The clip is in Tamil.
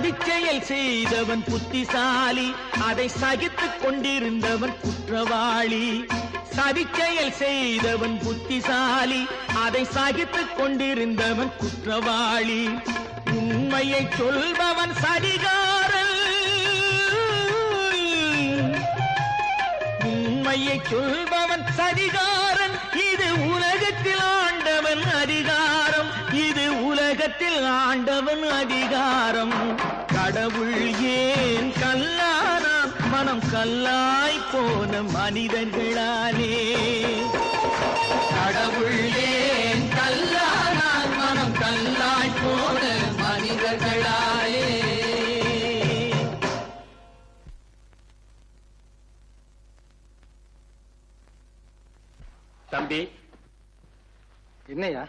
சதிச்செயல் செய்தவன் புத்திசாலி, அதை சகித்துக் கொண்டிருந்தவன் குற்றவாளி. சதிச்செயல் செய்தவன் புத்திசாலி, அதை சகித்துக் கொண்டிருந்தவன் குற்றவாளி. உண்மையை சொல்பவன் சதிகாரன், உண்மையை சொல்பவன் சதிகாரன். இது உலகத்தில் ஆண்டவன் அதிகாரம், இது உலகத்தில் ஆண்டவன் அதிகாரம். கடவுள் ஏன் கல்லானான், மனம் கல்லாய் போன மனிதர்களாலே. கடவுள் ஏன் கல்லானான், மனம் கல்லாய் போன மனிதர்களாலே. தம்பி, என்னையா